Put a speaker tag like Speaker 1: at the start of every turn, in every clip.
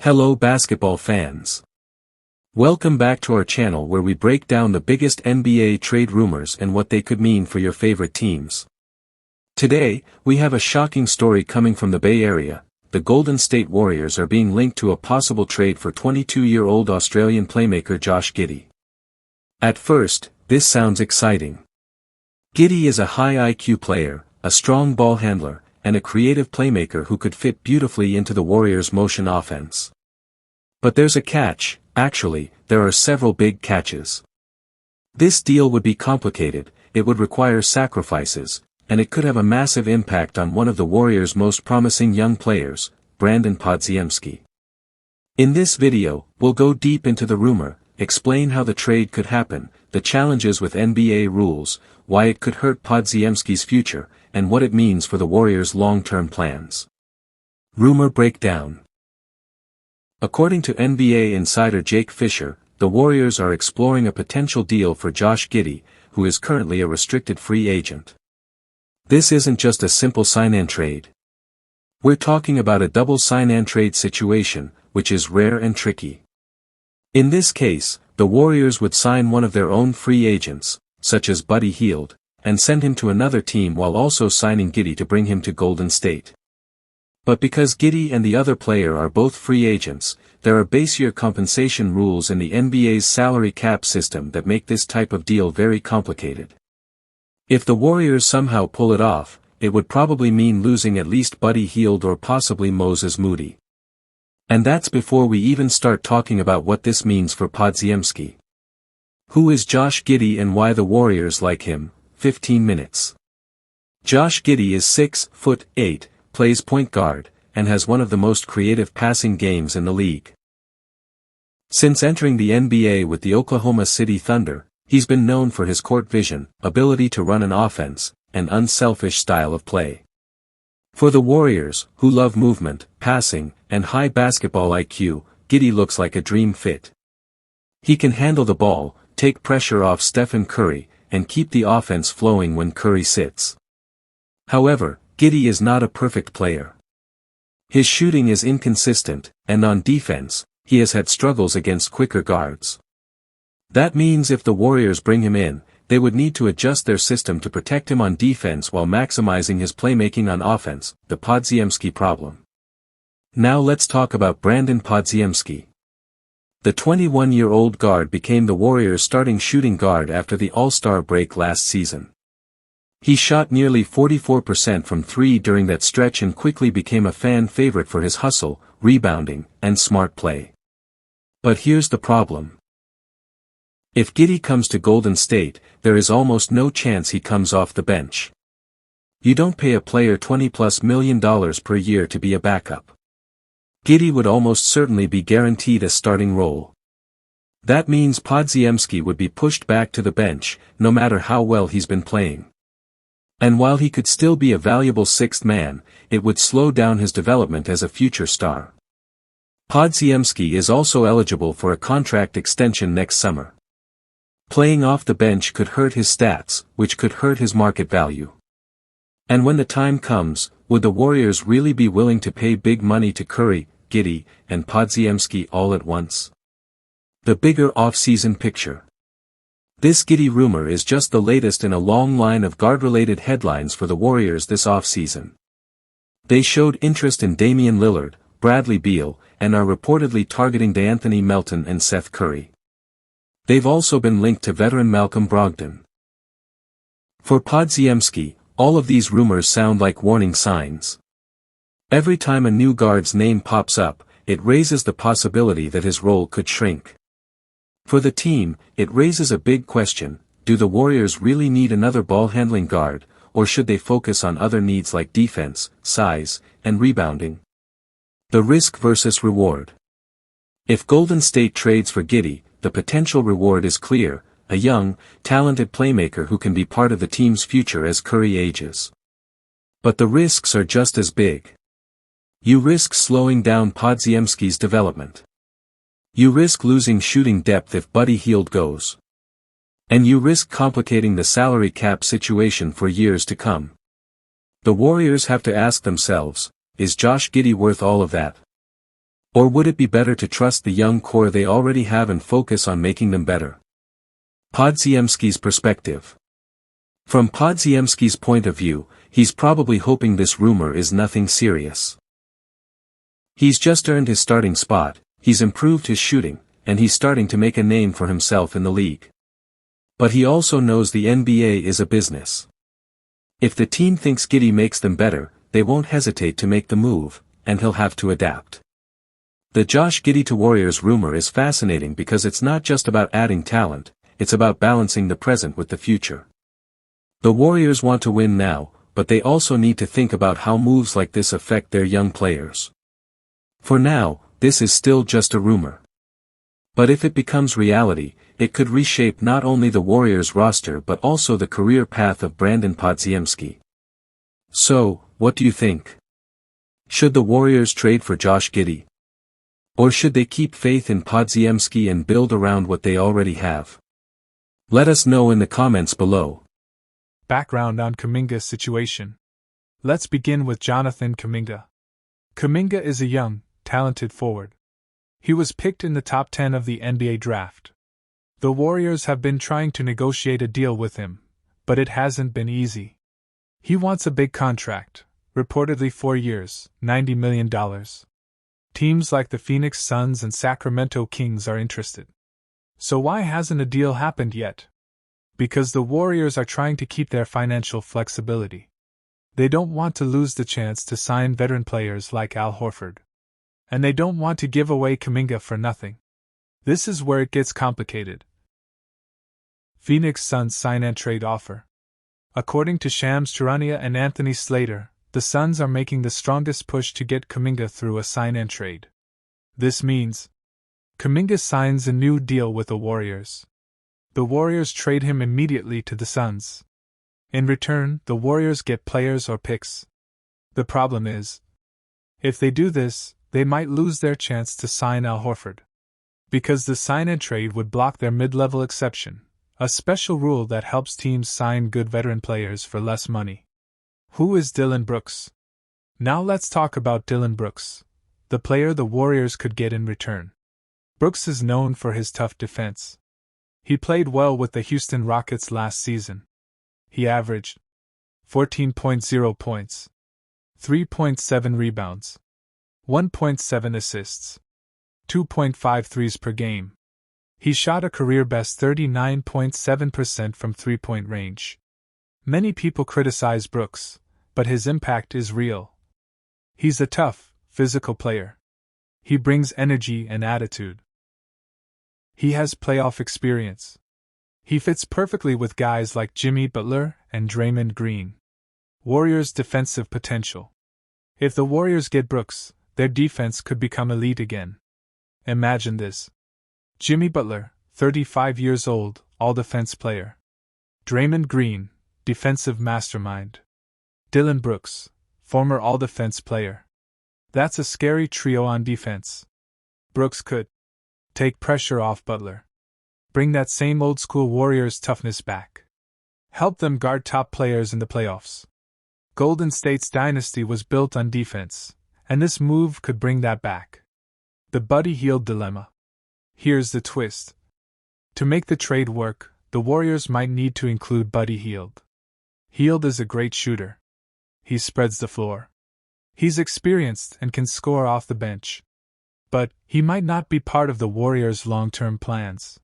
Speaker 1: Hello basketball fans. Welcome back to our channel where we break down the biggest NBA trade rumors and what they could mean for your favorite teams. Today, we have a shocking story coming from the Bay Area. The Golden State Warriors are being linked to a possible trade for 22-year-old Australian playmaker Josh Giddey. At first, this sounds exciting. Giddey is a high IQ player, a strong ball handler, and a creative playmaker who could fit beautifully into the Warriors' motion offense. But there's a catch. Actually, there are several big catches. This deal would be complicated, it would require sacrifices, and it could have a massive impact on one of the Warriors' most promising young players, Brandon Podziemski. In this video, we'll go deep into the rumor, explain how the trade could happen, the challenges with NBA rules, why it could hurt Podziemski's future, and what it means for the Warriors' long-term plans. Rumor breakdown. According to NBA insider Jake Fisher, the Warriors are exploring a potential deal for Josh Giddey, who is currently a restricted free agent. This isn't just a simple sign-and trade. We're talking about a double sign-and trade situation, which is rare and tricky. In this case, the Warriors would sign one of their own free agents, such as Buddy Hield, and send him to another team while also signing Giddey to bring him to Golden State. But because Giddey and the other player are both free agents, there are base-year compensation rules in the NBA's salary cap system that make this type of deal very complicated. If the Warriors somehow pull it off, it would probably mean losing at least Buddy Hield or possibly Moses Moody. And that's before we even start talking about what this means for Podziemski. Who is Josh Giddey and why the Warriors like him? 15 minutes. Josh Giddey is 6'8", plays point guard, and has one of the most creative passing games in the league. Since entering the NBA with the Oklahoma City Thunder, he's been known for his court vision, ability to run an offense, and unselfish style of play. For the Warriors, who love movement, passing, and high basketball IQ, Giddey looks like a dream fit. He can handle the ball, take pressure off Stephen Curry, and keep the offense flowing when Curry sits. However, Giddey is not a perfect player. His shooting is inconsistent, and on defense, he has had struggles against quicker guards. That means if the Warriors bring him in, they would need to adjust their system to protect him on defense while maximizing his playmaking on offense, the Podziemski problem. Now let's talk about Brandon Podziemski. The 21-year-old guard became the Warriors' starting shooting guard after the All-Star break last season. He shot nearly 44% from three during that stretch and quickly became a fan favorite for his hustle, rebounding, and smart play. But here's the problem. If Giddey comes to Golden State, there is almost no chance he comes off the bench. You don't pay a player $20+ million per year to be a backup. Giddey would almost certainly be guaranteed a starting role. That means Podziemski would be pushed back to the bench, no matter how well he's been playing. And while he could still be a valuable sixth man, it would slow down his development as a future star. Podziemski is also eligible for a contract extension next summer. Playing off the bench could hurt his stats, which could hurt his market value. And when the time comes, would the Warriors really be willing to pay big money to Curry, Giddey, and Podziemski all at once? The bigger off-season picture. This Giddey rumor is just the latest in a long line of guard-related headlines for the Warriors this offseason. They showed interest in Damian Lillard, Bradley Beal, and are reportedly targeting DeAnthony Melton and Seth Curry. They've also been linked to veteran Malcolm Brogdon. For Podziemski, all of these rumors sound like warning signs. Every time a new guard's name pops up, it raises the possibility that his role could shrink. For the team, it raises a big question: do the Warriors really need another ball-handling guard, or should they focus on other needs like defense, size, and rebounding? The risk versus reward. If Golden State trades for Giddey, the potential reward is clear: a young, talented playmaker who can be part of the team's future as Curry ages. But the risks are just as big. You risk slowing down Podziemski's development. You risk losing shooting depth if Buddy Hield goes. And you risk complicating the salary cap situation for years to come. The Warriors have to ask themselves, is Josh Giddey worth all of that? Or would it be better to trust the young core they already have and focus on making them better? Podziemski's perspective. From Podziemski's point of view, he's probably hoping this rumor is nothing serious. He's just earned his starting spot, he's improved his shooting, and he's starting to make a name for himself in the league. But he also knows the NBA is a business. If the team thinks Giddey makes them better, they won't hesitate to make the move, and he'll have to adapt. The Josh Giddey to Warriors rumor is fascinating because it's not just about adding talent, it's about balancing the present with the future. The Warriors want to win now, but they also need to think about how moves like this affect their young players. For now, this is still just a rumor. But if it becomes reality, it could reshape not only the Warriors roster but also the career path of Brandon Podziemski. So, what do you think? Should the Warriors trade for Josh Giddey? Or should they keep faith in Podziemski and build around what they already have? Let us know in the comments below.
Speaker 2: Background on Kuminga's situation. Let's begin with Jonathan Kuminga. Kuminga is a young, talented forward. He was picked in the top 10 of the NBA draft. The Warriors have been trying to negotiate a deal with him, but it hasn't been easy. He wants a big contract, reportedly 4 years, $90 million. Teams like the Phoenix Suns and Sacramento Kings are interested. So why hasn't a deal happened yet? Because the Warriors are trying to keep their financial flexibility. They don't want to lose the chance to sign veteran players like Al Horford. And they don't want to give away Kuminga for nothing. This is where it gets complicated. Phoenix Suns sign-and-trade offer. According to Shams Charania and Anthony Slater, the Suns are making the strongest push to get Kuminga through a sign-and-trade. This means Kuminga signs a new deal with the Warriors. The Warriors trade him immediately to the Suns. In return, the Warriors get players or picks. The problem is, if they do this, they might lose their chance to sign Al Horford. Because the sign-and-trade would block their mid-level exception, a special rule that helps teams sign good veteran players for less money. Who is Dillon Brooks? Now let's talk about Dillon Brooks, the player the Warriors could get in return. Brooks is known for his tough defense. He played well with the Houston Rockets last season. He averaged 14.0 points, 3.7 rebounds, 1.7 assists, 2.5 threes per game. He shot a career-best 39.7% from three-point range. Many people criticize Brooks, but his impact is real. He's a tough, physical player. He brings energy and attitude. He has playoff experience. He fits perfectly with guys like Jimmy Butler and Draymond Green. Warriors' defensive potential. If the Warriors get Brooks, their defense could become elite again. Imagine this. Jimmy Butler, 35 years old, all-defense player. Draymond Green, defensive mastermind. Dillon Brooks, former all-defense player. That's a scary trio on defense. Brooks could take pressure off Butler. Bring that same old-school Warriors toughness back. Help them guard top players in the playoffs. Golden State's dynasty was built on defense, and this move could bring that back. The Buddy Hield dilemma. Here's the twist. To make the trade work, the Warriors might need to include Buddy Hield. Hield is a great shooter. He spreads the floor. He's experienced and can score off the bench. But he might not be part of the Warriors' long-term plans.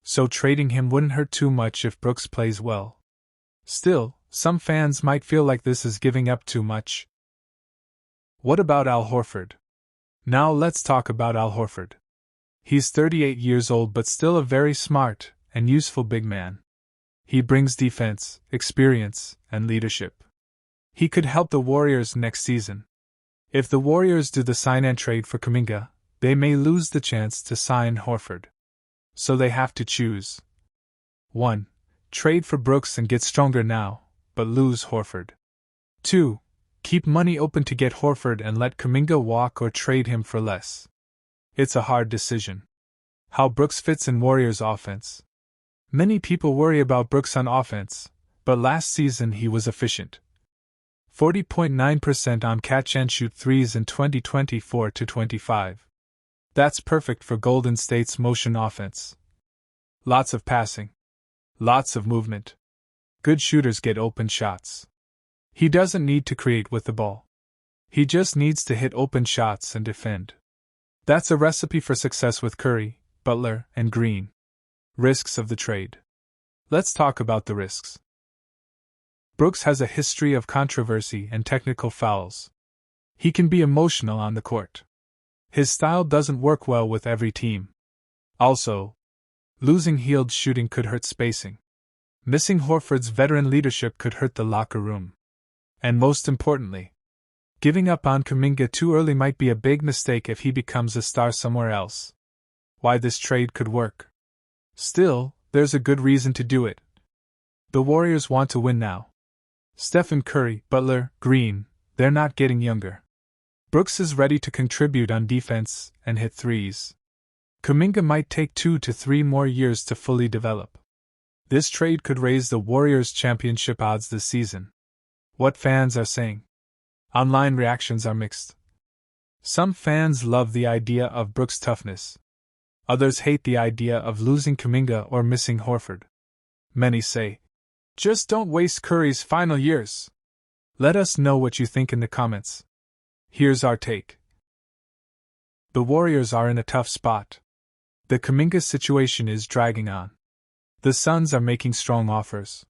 Speaker 2: So trading him wouldn't hurt too much if Brooks plays well. Still, some fans might feel like this is giving up too much. What about Al Horford? Now let's talk about Al Horford. He's 38 years old but still a very smart and useful big man. He brings defense, experience, and leadership. He could help the Warriors next season. If the Warriors do the sign-and-trade for Kuminga, they may lose the chance to sign Horford. So they have to choose. 1. Trade for Brooks and get stronger now, but lose Horford. 2. Keep money open to get Horford and let Kuminga walk or trade him for less. It's a hard decision. How Brooks fits in Warriors' offense. Many people worry about Brooks on offense, but last season he was efficient. 40.9% on catch-and-shoot threes in 2024-25. That's perfect for Golden State's motion offense. Lots of passing. Lots of movement. Good shooters get open shots. He doesn't need to create with the ball. He just needs to hit open shots and defend. That's a recipe for success with Curry, Butler, and Green. Risks of the trade. Let's talk about the risks. Brooks has a history of controversy and technical fouls. He can be emotional on the court. His style doesn't work well with every team. Also, losing Hield's shooting could hurt spacing. Missing Horford's veteran leadership could hurt the locker room. And most importantly, giving up on Kuminga too early might be a big mistake if he becomes a star somewhere else. Why this trade could work. Still, there's a good reason to do it. The Warriors want to win now. Stephen Curry, Butler, Green, they're not getting younger. Brooks is ready to contribute on defense and hit threes. Kuminga might take 2 to 3 more years to fully develop. This trade could raise the Warriors' championship odds this season. What fans are saying. Online reactions are mixed. Some fans love the idea of Brooks' toughness. Others hate the idea of losing Kuminga or missing Horford. Many say, just don't waste Curry's final years. Let us know what you think in the comments. Here's our take. The Warriors are in a tough spot. The Kuminga situation is dragging on. The Suns are making strong offers.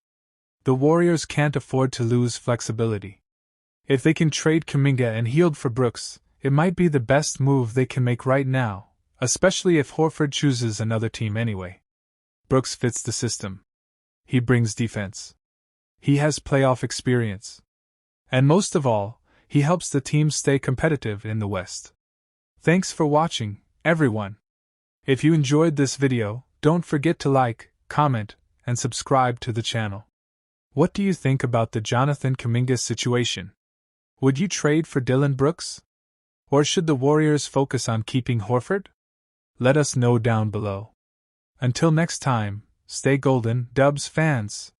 Speaker 2: The Warriors can't afford to lose flexibility. If they can trade Kuminga and Hield for Brooks, it might be the best move they can make right now, especially if Horford chooses another team anyway. Brooks fits the system. He brings defense. He has playoff experience. And most of all, he helps the team stay competitive in the West. Thanks for watching, everyone. If you enjoyed this video, don't forget to like, comment, and subscribe to the channel. What do you think about the Jonathan Kuminga situation? Would you trade for Dillon Brooks? Or should the Warriors focus on keeping Horford? Let us know down below. Until next time, stay golden, Dubs fans.